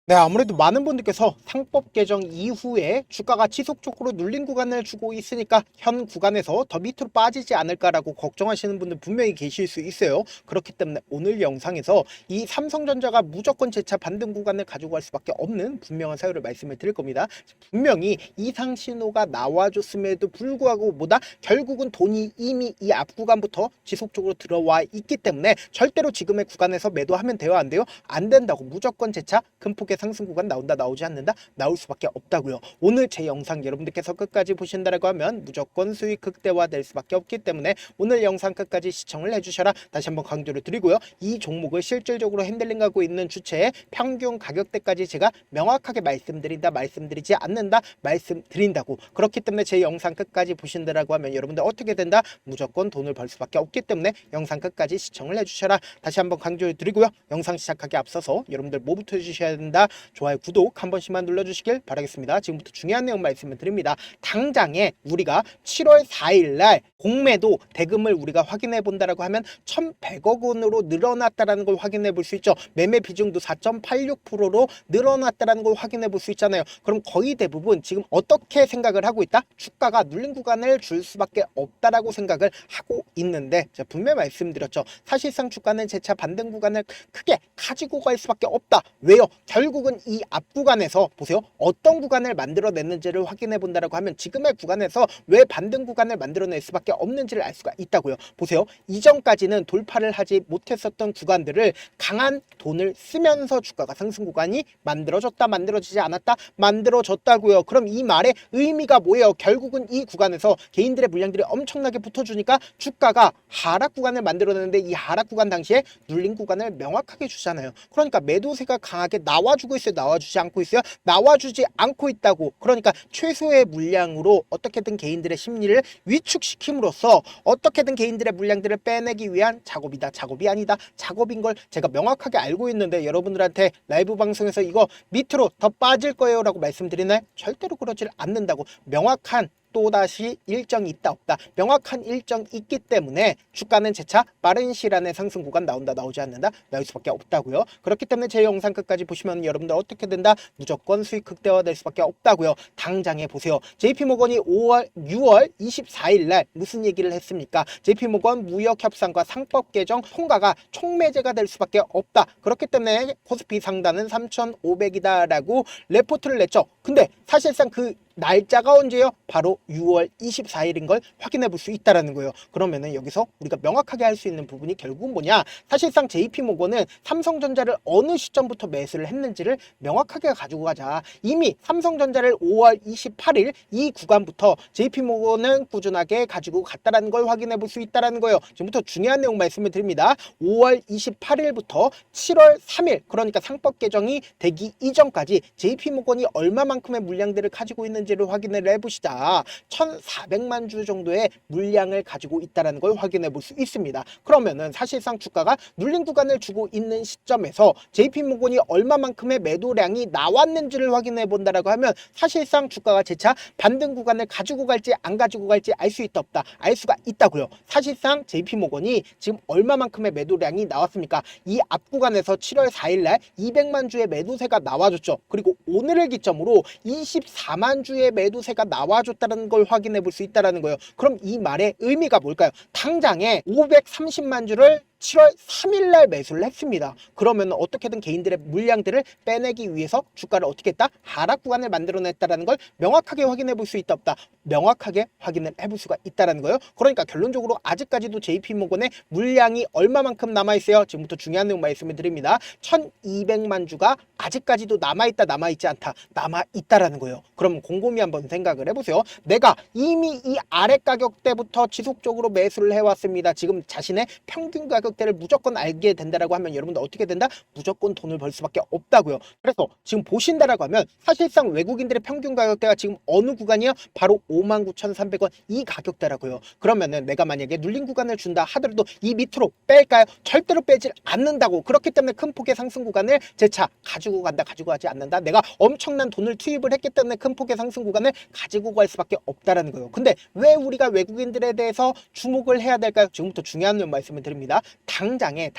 네, 아무래도 많은 분들께서 상법 개정 이후에 주가가 지속적으로 눌린 구간을 주고 있으니까 현 구간에서 더 밑으로 빠지지 않을까라고 걱정하시는 분들 분명히 계실 수 있어요. 그렇기 때문에 오늘 영상에서 이 삼성전자가 무조건 재차 반등 구간을 가지고 갈 수밖에 없는 분명한 사유를 말씀을 드릴 겁니다. 분명히 이상 신호가 나와줬음에도 불구하고 뭐다? 결국은 돈이 이미 이 앞 구간부터 지속적으로 들어와 있기 때문에 절대로 지금의 구간에서 매도하면 돼요, 안 돼요? 안 된다고. 무조건 재차 큰 폭의 상승 구간 나온다, 나오지 않는다, 나올 수밖에 없다고요. 오늘 제 영상 여러분들께서 끝까지 보신다라고 하면 무조건 수익 극대화될 수밖에 없기 때문에 오늘 영상 끝까지 시청을 해주셔라 다시 한번 강조를 드리고요. 이 종목을 실질적으로 핸들링하고 있는 주체의 평균 가격대까지 제가 명확하게 말씀드린다, 말씀드리지 않는다, 말씀드린다고. 그렇기 때문에 제 영상 끝까지 보신다라고 하면 여러분들 어떻게 된다? 무조건 돈을 벌 수밖에 없기 때문에 영상 끝까지 시청을 해주셔라 다시 한번 강조를 드리고요. 영상 시작하기 앞서서 여러분들 뭐부터 해주셔야 된다? 좋아요, 구독 한 번씩만 눌러주시길 바라겠습니다. 지금부터 중요한 내용 말씀을 드립니다. 당장에 우리가 7월 4일날 공매도 대금을 우리가 확인해 본다라고 하면 1,100억 원으로 늘어났다라는 걸 확인해 볼 수 있죠. 매매 비중도 4.86%로 늘어났다라는 걸 확인해 볼 수 있잖아요. 그럼 거의 대부분 지금 어떻게 생각을 하고 있다? 주가가 눌린 구간을 줄 수밖에 없다라고 생각을 하고 있는데 제가 분명히 말씀드렸죠. 사실상 주가는 재차 반등 구간을 크게 가지고 갈 수밖에 없다. 왜요? 결국은 이 앞 구간에서 보세요. 어떤 구간을 만들어냈는지를 확인해 본다라고 하면 지금의 구간에서 왜 반등 구간을 만들어낼 수밖에 없는지를 알 수가 있다고요. 보세요. 이전까지는 돌파를 하지 못했었던 구간들을 강한 돈을 쓰면서 주가가 상승 구간이 만들어졌다, 만들어지지 않았다, 만들어졌다고요. 그럼 이 말의 의미가 뭐예요? 결국은 이 구간에서 개인들의 물량들이 엄청나게 붙어주니까 주가가 하락 구간을 만들어내는데 이 하락 구간 당시에 눌린 구간을 명확하게 주잖아요. 그러니까 매도세가 강하게 나와주고 있어요, 나와주지 않고 있어요? 나와주지 않고 있다고. 그러니까 최소의 물량으로 어떻게든 개인들의 심리를 위축시킴으로써 어떻게든 개인들의 물량들을 빼내기 위한 작업이다, 작업이 아니다, 작업인 걸 제가 명확하게 알고 있는데 여러분들한테 라이브 방송에서 이거 밑으로 더 빠질 거예요 라고 말씀드리나요? 절대로 그러질 않는다고. 명확한 또다시 일정이 있다 없다, 명확한 일정이 있기 때문에 주가는 재차 빠른 시일 안에 상승 구간 나온다, 나오지 않는다, 나올 수밖에 없다고요. 그렇기 때문에 제 영상 끝까지 보시면 여러분들 어떻게 된다? 무조건 수익 극대화 될 수밖에 없다고요. 당장에 보세요. JP모건이 6월 24일 날 무슨 얘기를 했습니까? JP모건 무역협상과 상법 개정 통과가 촉매제가 될 수밖에 없다. 그렇기 때문에 코스피 상단은 3,500이다 라고 레포트를 냈죠. 근데 사실상 그 날짜가 언제요? 바로 6월 24일인 걸 확인해 볼 수 있다는 거예요. 그러면은 여기서 우리가 명확하게 할 수 있는 부분이 결국은 뭐냐? 사실상 JP모건은 삼성전자를 어느 시점부터 매수를 했는지를 명확하게 가지고 가자. 이미 삼성전자를 5월 28일 이 구간부터 JP모건은 꾸준하게 가지고 갔다는 걸 확인해 볼 수 있다는 거예요. 지금부터 중요한 내용 말씀을 드립니다. 5월 28일부터 7월 3일, 그러니까 상법 개정이 되기 이전까지 JP모건이 얼마만큼의 물량들을 가지고 있는지를 확인을 해보시자 1,400만 주 정도의 물량을 가지고 있다는 걸 확인해 볼 수 있습니다. 그러면은 사실상 주가가 눌린 구간을 주고 있는 시점에서 JP모건이 얼마만큼의 매도량이 나왔는지를 확인해 본다라고 하면 사실상 주가가 재차 반등 구간을 가지고 갈지 안 가지고 갈지 알 수 있다 없다, 알 수가 있다고요. 사실상 JP모건이 지금 얼마만큼의 매도량이 나왔습니까? 이 앞 구간에서 7월 4일 날 200만 주의 매도세가 나와줬죠. 그리고 오늘을 기점으로 24만 주의 매도세가 나와줬다는 걸 확인해 볼 수 있다는 거예요. 그럼 이 말의 의미가 뭘까요? 당장에 530만 주를 7월 3일 날 매수를 했습니다. 그러면 어떻게든 개인들의 물량들을 빼내기 위해서 주가를 어떻게 했다? 하락 구간을 만들어냈다는 걸 명확하게 확인해 볼 수 있다 없다? 명확하게 확인을 해볼 수가 있다는 거예요. 그러니까 결론적으로 아직까지도 JP모건의 물량이 얼마만큼 남아있어요? 지금부터 중요한 내용 말씀을 드립니다. 1200만 주가 아직까지도 남아있다, 남아있지 않다, 남아있다라는 거예요. 그럼 곰곰이 한번 생각을 해보세요. 내가 이미 이 아래 가격대부터 지속적으로 매수를 해왔습니다. 지금 자신의 평균 가격대를 무조건 알게 된다라고 하면 여러분들 어떻게 된다? 무조건 돈을 벌 수밖에 없다고요. 그래서 지금 보신다라고 하면 사실상 외국인들의 평균 가격대가 지금 어느 구간이요? 바로 59,300원 이 가격대라고요. 그러면은 내가 만약에 눌린 구간을 준다 하더라도 이 밑으로 뺄까요? 절대로 빼질 않는다고. 그렇기 때문에 큰 폭의 상승 구간을 재차 가지고 간다, 가지고 가지 않는다. 내가 엄청난 돈을 투입을 했기 때문에 큰 폭의 상승 구간을 가지고 갈 수밖에 없다라는 거예요. 근데 왜 우리가 외국인들에 대해서 주목을 해야 될까요? 지금부터 중요한 말씀을 드립니다. 당장에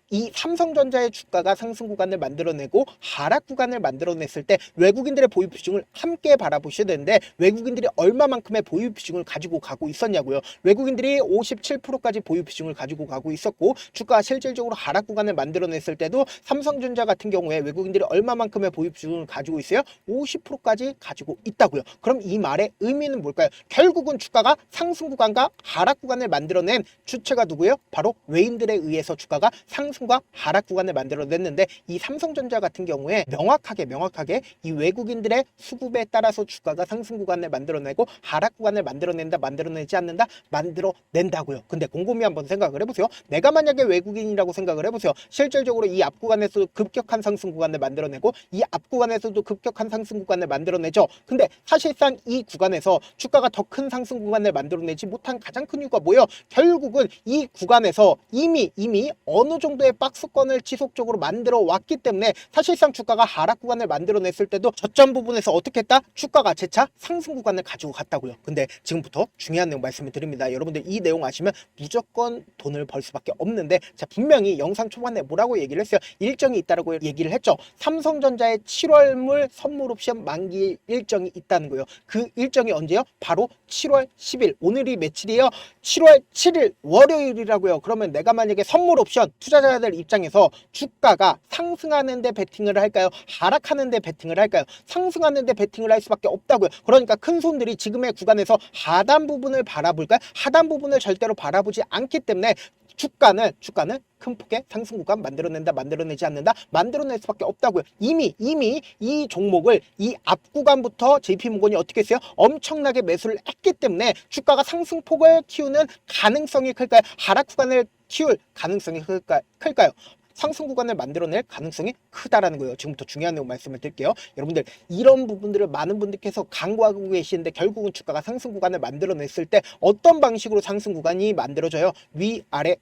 이 삼성전자의 주가가 상승 구간을 만들어내고 하락 구간을 만들어냈을 때 외국인들의 보유 비중을 함께 바라보셔야 되는데, 외국인들이 얼마만큼의 보유 비중을 가지고 가고 있었냐고요. 외국인들이 57%까지 보유 비중을 가지고 가고 있었고, 주가가 실질적으로 하락 구간을 만들어냈을 때도 삼성전자 같은 경우에 외국인들이 얼마만큼의 보유 비중을 가지고 있어요? 50%까지 가지고 있다고요. 그럼 이 말의 의미는 뭘까요? 결국은 주가가 상승 구간과 하락 구간을 만들어낸 주체가 누구예요? 바로 외인들에 의해서 주가가 상승과 하락 구간을 만들어냈는데, 이 삼성전자 같은 경우에 명확하게 이 외국인들의 수급에 따라서 주가가 상승 구간을 만들어내고 하락 구간을 만들어내지 않는다? 만들어낸다고요. 근데 곰곰이 한번 생각을 해보세요. 내가 만약에 외국인이라고 생각을 해보세요. 실질적으로 이 앞 구간에서도 급격한 상승 구간을 만들어내고 이 앞 구간에서도 급격한 상승 구간을 만들어내죠. 근데 사실상 이 구간에서 주가가 더 큰 상승 구간을 만들어내지 못한 가장 큰 이유가 뭐예요? 결국은 이 구간에서 이미 어느 정도의 박스권을 지속적으로 만들어 왔기 때문에 사실상 주가가 하락 구간을 만들어냈을 때도 저점 부분에서 어떻게 했다? 주가가 재차 상승 구간을 가지고 갔다고요. 근데 지금부터 중요한 내용 말씀을 드립니다. 여러분들 이 내용 아시면 무조건 돈을 벌 수밖에 없는데, 자, 분명히 영상 초반에 뭐라고 얘기를 했어요? 일정이 있다라고 얘기를 했죠. 삼성전자의 7월물 선물 옵션 만기 일정이 있다는 거예요. 그 일정이 언제요? 바로 7월 10일. 오늘이 며칠이에요? 7월 7일 월요일이라고요. 그러면 내가 만약에 선물 옵션 투자자들 입장에서 주가가 상승하는데 베팅을 할까요? 하락하는데 베팅을 할까요? 상승하는데 베팅을 할 수밖에 없다고요. 그러니까 큰 손들이 지금의 구간에서 하단 부분을 바라볼까요? 하단 부분을 절대로 바라보지 않기 때문에 주가는 큰 폭의 상승 구간 만들어내지 않는다? 만들어낼 수밖에 없다고요. 이미 이 종목을 이 앞 구간부터 JP모건이 어떻게 했어요? 엄청나게 매수를 했기 때문에 주가가 상승폭을 키우는 가능성이 클까요? 하락 구간을 키울 가능성이 클까요? 상승 구간을 만들어낼 가능성이 크다라는 거예요. 지금부터 중요한 내용 말씀을 드릴게요. 여러분들 이런 부분들을 많은 분들께서 간과하고 계시는데, 결국은 주가가 상승 구간을 만들어냈을 때 어떤 방식으로 상승 구간이 만들어져요? 위아래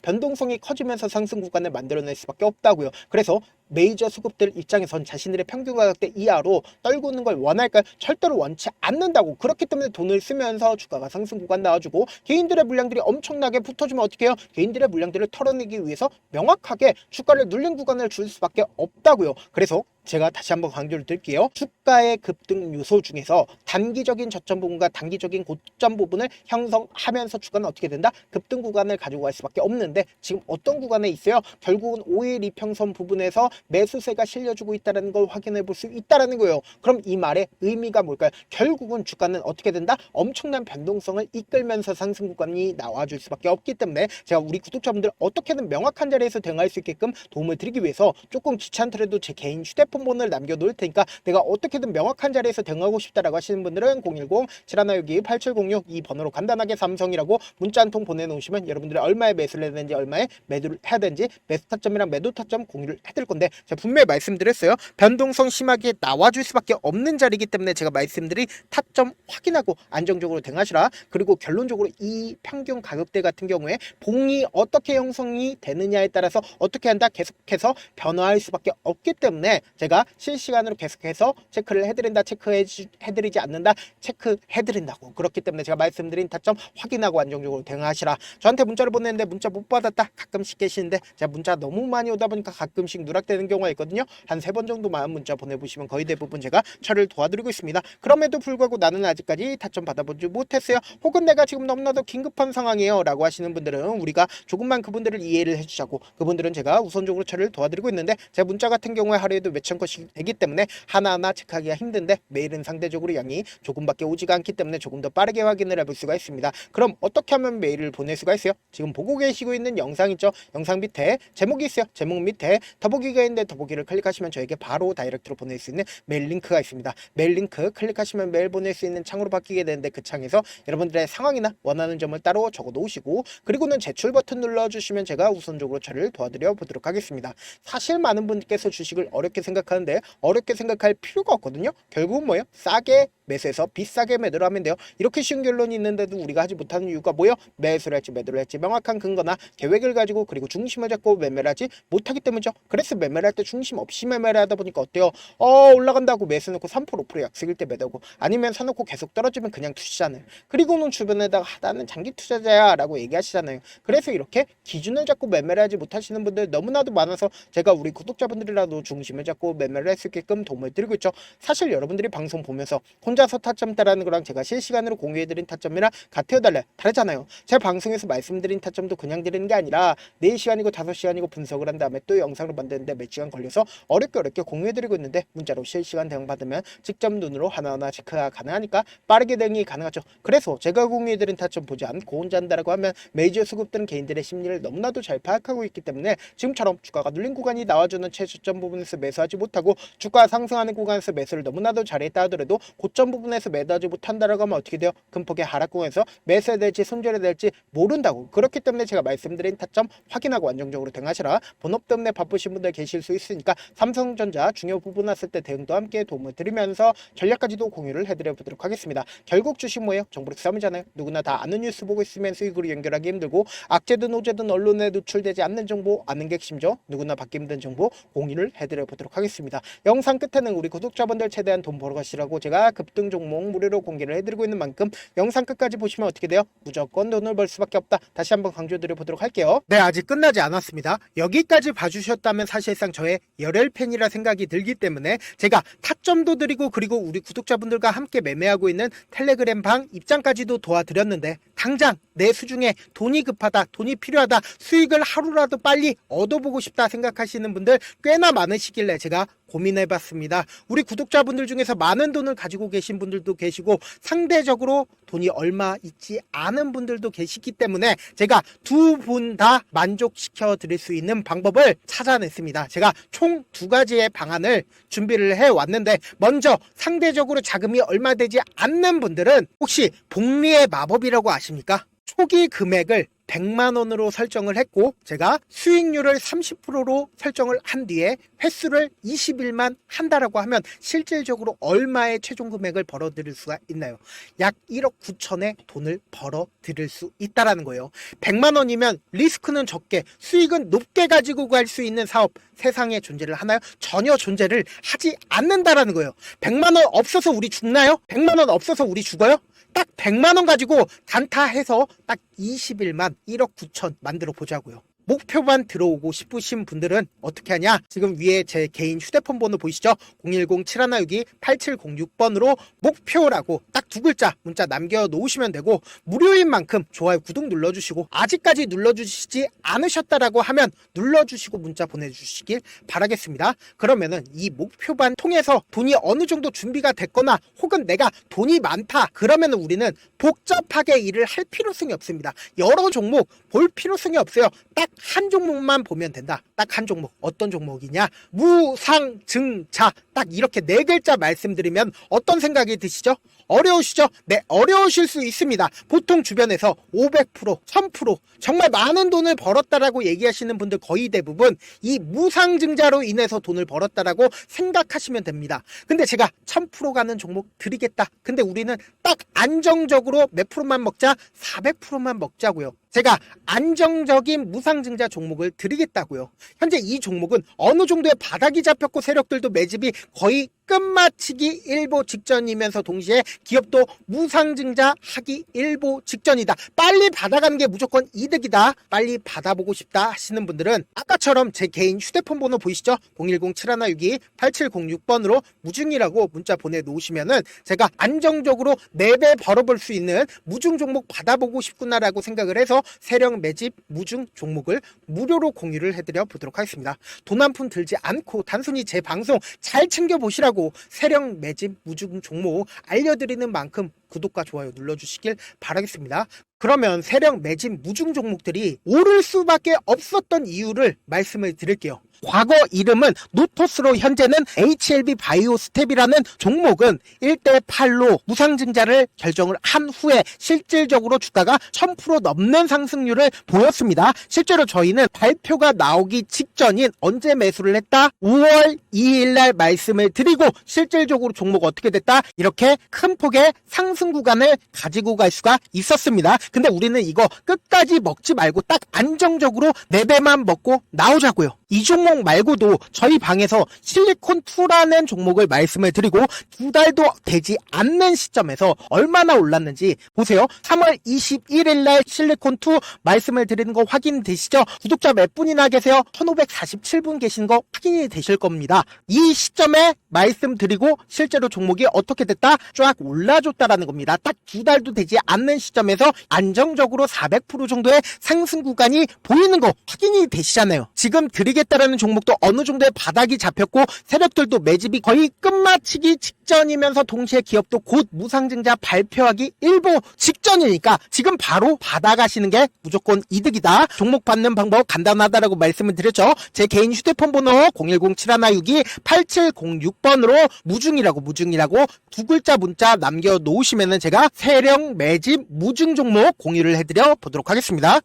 변동성이 커지면서 상승 구간을 만들어낼 수밖에 없다고요. 그래서 메이저 수급들 입장에선 자신들의 평균 가격대 이하로 떨구는 걸 원할까요? 절대로 원치 않는다고. 그렇기 때문에 돈을 쓰면서 주가가 상승 구간 나와주고, 개인들의 물량들이 엄청나게 붙어주면 어떻게 해요? 개인들의 물량들을 털어내기 위해서 명확하게 주가를 눌린 구간을 줄 수밖에 없다고요. 그래서 제가 다시 한번 강조를 드릴게요. 주가의 급등 요소 중에서 단기적인 저점 부분과 단기적인 고점 부분을 형성하면서 주가는 어떻게 된다? 급등 구간을 가지고 갈 수밖에 없는데, 지금 어떤 구간에 있어요? 결국은 5일 이평선 부분에서 매수세가 실려주고 있다는 걸 확인해 볼 수 있다는 거예요. 그럼 이 말의 의미가 뭘까요? 결국은 주가는 어떻게 된다? 엄청난 변동성을 이끌면서 상승 구간이 나와줄 수밖에 없기 때문에, 제가 우리 구독자분들 어떻게든 명확한 자리에서 대응할 수 있게끔 도움을 드리기 위해서 조금 귀찮더라도 제 개인 휴대폰 번호를 남겨놓을 테니까, 내가 어떻게든 명확한 자리에서 대응하고 싶다라고 하시는 분들은 010-7162-8706 이 번호로 간단하게 삼성이라고 문자 한 통 보내놓으시면 여러분들이 얼마에 매수를 해야 되는지, 얼마에 매도를 해야 되는지, 매수 타점이랑 매도 타점 공유를 해드릴 건데, 제가 분명히 말씀드렸어요. 변동성 심하게 나와줄 수밖에 없는 자리이기 때문에 제가 말씀드린 타점 확인하고 안정적으로 대응하시라. 그리고 결론적으로 이 평균 가격대 같은 경우에 봉이 어떻게 형성이 되느냐에 따라서 어떻게 한다? 계속해서 변화할 수밖에 없기 때문에 제가 실시간으로 계속해서 체크를 해드린다, 체크해드리지 않는다, 체크해드린다고. 그렇기 때문에 제가 말씀드린 타점 확인하고 안정적으로 대응하시라. 저한테 문자를 보냈는데 문자 못 받았다 가끔씩 계시는데, 제가 문자 너무 많이 오다 보니까 가끔씩 누락되는 경우가 있거든요. 한 3번 정도만 문자 보내보시면 거의 대부분 제가 처리를 도와드리고 있습니다. 그럼에도 불구하고 나는 아직까지 타점 받아보지 못했어요, 혹은 내가 지금 너무나도 긴급한 상황이에요 라고 하시는 분들은 우리가 조금만 그분들을 이해를 해주자고, 그분들은 제가 우선적으로 처리를 도와드리고 있는데, 제 문자 같은 경우에 하루에도 몇천 건씩 되기 때문에 하나하나 체크하기가 힘든데, 메일은 상대적으로 양이 조금밖에 오지가 않기 때문에 조금 더 빠르게 확인을 해볼 수가 있습니다. 그럼 어떻게 하면 메일을 보낼 수가 있어요? 지금 보고 계시고 있는 영상 있죠? 영상 밑에 제목이 있어요. 제목 밑에 더보기가 있는데 더보기를 클릭하시면 저에게 바로 다이렉트로 보낼 수 있는 메일 링크가 있습니다. 메일 링크 클릭하시면 메일 보낼 수 있는 창으로 바뀌게 되는데, 그 창에서 여러분들의 상황이나 원하는 점을 따로 적어 놓으시고, 그리고는 제출 버튼 눌러주시면 제가 우선적으로 처리를 도와드려 보도록 하겠습니다. 사실 많은 분들께서 주식을 어렵게 생각하는데 어렵게 생각할 필요가 없거든요. 결국은 뭐예요? 싸게 매수해서 비싸게 매도를 하면 돼요. 이렇게 쉬운 결론이 있는데도 우리가 하지 못하는 이유가 뭐예요? 매수를 할지 매도를 할지 명확한 근거나 계획을 가지고 그리고 중심을 잡고 매매를 하지 못하기 때문이죠. 그래서 매매를 할 때 중심 없이 매매를 하다 보니까 어때요? 올라간다고 매수 놓고 3% 5% 약속일 때 매도고 아니면 사놓고 계속 떨어지면 그냥 투시잖아요. 그리고는 주변에다가 나는 장기 투자자야 라고 얘기하시잖아요. 그래서 이렇게 기준을 잡고 매매를 하지 못하시는 분들 너무나도 많아서 제가 우리 구독자분들이라도 중심을 잡고 매매를 할 수 있게끔 도움을 드리고 있죠. 사실 여러분들이 방송 보면서 혼자서 타점 따라는 거랑 제가 실시간으로 공유해드린 타점이랑 같아요 달라요? 다르잖아요. 제 방송에서 말씀드린 타점도 그냥 드리는 게 아니라 4시간이고 5시간이고 분석을 한 다음에 또 영상을 만드는데 몇 시간 걸려서 어렵게 공유해드리고 있는데 문자로 실시간 대응 받으면 직접 눈으로 하나하나 체크가 가능하니까 빠르게 대응이 가능하죠. 그래서 제가 공유해드린 타점 보지 않고 혼자 한다라고 하면 메이저 수급들은 개인들의 심리를 너무나도 잘 파악하고 있기 때문에 지금처럼 주가가 눌린 구간이 나와주는 최저점 부분에서 매수하지 못하고 주가 상승하는 구간에서 매수를 너무나도 잘했다 하더라도 고점 부분에서 매도하지 못한다라고 하면 어떻게 돼요? 큰 폭의 하락 구간에서 매수해야 될지 손절해야 될지 모른다고. 그렇기 때문에 제가 말씀드린 타점 확인하고 안정적으로 대응하시라. 본업 때문에 바쁘신 분들 계실 수 있으니까 삼성전자 중요 부분 왔을 때 대응도 함께 도움을 드리면서 전략까지도 공유를 해드려 보도록 하겠습니다. 결국 주식 뭐예요? 정보력 싸움이잖아요. 누구나 다 아는 뉴스 보고 있으면 수익으로 연결하기 힘들고 악재든 호재든 언론에 노출되지 않는 정보 아는 게 핵심이죠. 누구나 받기 힘든 정보 공유를 해드려 보도록 하겠습니다. 영상 끝에는 우리 구독자분들 최대한 돈 벌어 가시라고 제가 급등 종목 무료로 공개를 해드리고 있는 만큼 영상 끝까지 보시면 어떻게 돼요? 무조건 돈을 벌 수밖에 없다. 다시 한번 강조드려 보도록 할게요. 네, 아직 끝나지 않았습니다. 여기까지 봐주셨다면 사실상 저의 열혈 팬이라 생각이 들기 때문에 제가 타점도 드리고 그리고 우리 구독자분들과 함께 매매하고 있는 텔레그램 방 입장까지도 도와드렸는데 당장 내 수중에 돈이 급하다, 돈이 필요하다, 수익을 하루라도 빨리 얻어보고 싶다 생각하시는 분들 꽤나 많으시길래 제가 고민해봤습니다. 우리 구독자분들 중에서 많은 돈을 가지고 계신 분들도 계시고 상대적으로 돈이 얼마 있지 않은 분들도 계시기 때문에 제가 두 분 다 만족시켜 드릴 수 있는 방법을 찾아냈습니다. 제가 총 2가지의 방안을 준비를 해왔는데 먼저 상대적으로 자금이 얼마 되지 않는 분들은 혹시 복리의 마법이라고 아십니까? 초기 금액을 100만 원으로 설정을 했고 제가 수익률을 30%로 설정을 한 뒤에 횟수를 20일만 한다라고 하면 실질적으로 얼마의 최종 금액을 벌어들일 수가 있나요? 약 1억 9천의 돈을 벌어들일 수 있다라는 거예요. 100만 원이면 리스크는 적게 수익은 높게 가지고 갈 수 있는 사업 세상에 존재를 하나요? 전혀 존재를 하지 않는다라는 거예요. 100만 원 없어서 우리 죽나요? 100만 원 없어서 우리 죽어요? 딱 100만 원 가지고 단타해서 딱 20일만 1억 9천 만들어 보자고요. 목표만 들어오고 싶으신 분들은 어떻게 하냐? 지금 위에 제 개인 휴대폰 번호 보이시죠? 010-7162-8706번으로 목표라고 딱 2글자 문자 남겨놓으시면 되고 무료인 만큼 좋아요 구독 눌러주시고 아직까지 눌러주시지 않으셨다라고 하면 눌러주시고 문자 보내주시길 바라겠습니다. 그러면은 이 목표반 통해서 돈이 어느 정도 준비가 됐거나 혹은 내가 돈이 많다 그러면은 우리는 복잡하게 일을 할 필요성이 없습니다. 여러 종목 볼 필요성이 없어요. 딱 한 종목만 보면 된다. 딱 한 종목. 어떤 종목이냐? 무상증자. 딱 이렇게 4글자 말씀드리면 어떤 생각이 드시죠? 어려우시죠? 네, 어려우실 수 있습니다. 보통 주변에서 500%, 1000% 정말 많은 돈을 벌었다라고 얘기하시는 분들 거의 대부분 이 무상증자로 인해서 돈을 벌었다라고 생각하시면 됩니다. 근데 제가 1000% 가는 종목 드리겠다. 근데 우리는 딱 안정적으로 몇 프로만 먹자? 400%만 먹자고요. 제가 안정적인 무상증자 종목을 드리겠다고요. 현재 이 종목은 어느 정도의 바닥이 잡혔고 세력들도 매집이 거의 끝마치기 일보 직전이면서 동시에 기업도 무상증자 하기 일보 직전이다. 빨리 받아가는 게 무조건 이득이다. 빨리 받아보고 싶다 하시는 분들은 아까처럼 제 개인 휴대폰 번호 보이시죠? 010-7162-8706번으로 무중이라고 문자 보내놓으시면은 제가 안정적으로 4배 벌어볼 수 있는 무중 종목 받아보고 싶구나라고 생각을 해서 세력 매집 무중 종목을 무료로 공유를 해드려 보도록 하겠습니다. 돈 한 푼 들지 않고 단순히 제 방송 잘 챙겨보시라고 세력 매집 무중 종목 알려드리는 만큼 구독과 좋아요 눌러주시길 바라겠습니다. 그러면 세력 매집 무중 종목들이 오를 수밖에 없었던 이유를 말씀을 드릴게요. 과거 이름은 노토스로 현재는 HLB 바이오스텝이라는 종목은 1대8로 무상증자를 결정을 한 후에 실질적으로 주가가 1000% 넘는 상승률을 보였습니다. 실제로 저희는 발표가 나오기 직전인 언제 매수를 했다? 5월 2일 날 말씀을 드리고 실질적으로 종목 어떻게 됐다? 이렇게 큰 폭의 상승 구간을 가지고 갈 수가 있었습니다. 근데 우리는 이거 끝까지 먹지 말고 딱 안정적으로 4배만 먹고 나오자고요. 이 종목 말고도 저희 방에서 실리콘2라는 종목을 말씀을 드리고 2달도 되지 않는 시점에서 얼마나 올랐는지 보세요. 3월 21일 날 실리콘2 말씀을 드리는 거 확인되시죠? 구독자 몇 분이나 계세요? 1547분 계신 거 확인이 되실 겁니다. 이 시점에 말씀드리고 실제로 종목이 어떻게 됐다? 쫙 올라줬다라는 겁니다. 딱 2달도 되지 않는 시점에서 안정적으로 400% 정도의 상승 구간이 보이는 거 확인이 되시잖아요. 지금 드리겠다라는 종목도 어느 정도의 바닥이 잡혔고 세력들도 매집이 거의 끝마치기 직전이면서 동시에 기업도 곧 무상증자 발표하기 일보 직전이니까 지금 바로 받아가시는 게 무조건 이득이다. 종목 받는 방법 간단하다라고 말씀을 드렸죠. 제 개인 휴대폰 번호 010-7162-8706번으로 무중이라고 두 글자 문자 남겨놓으시면은 제가 세력 매집 무중 종목 공유를 해드려 보도록 하겠습니다.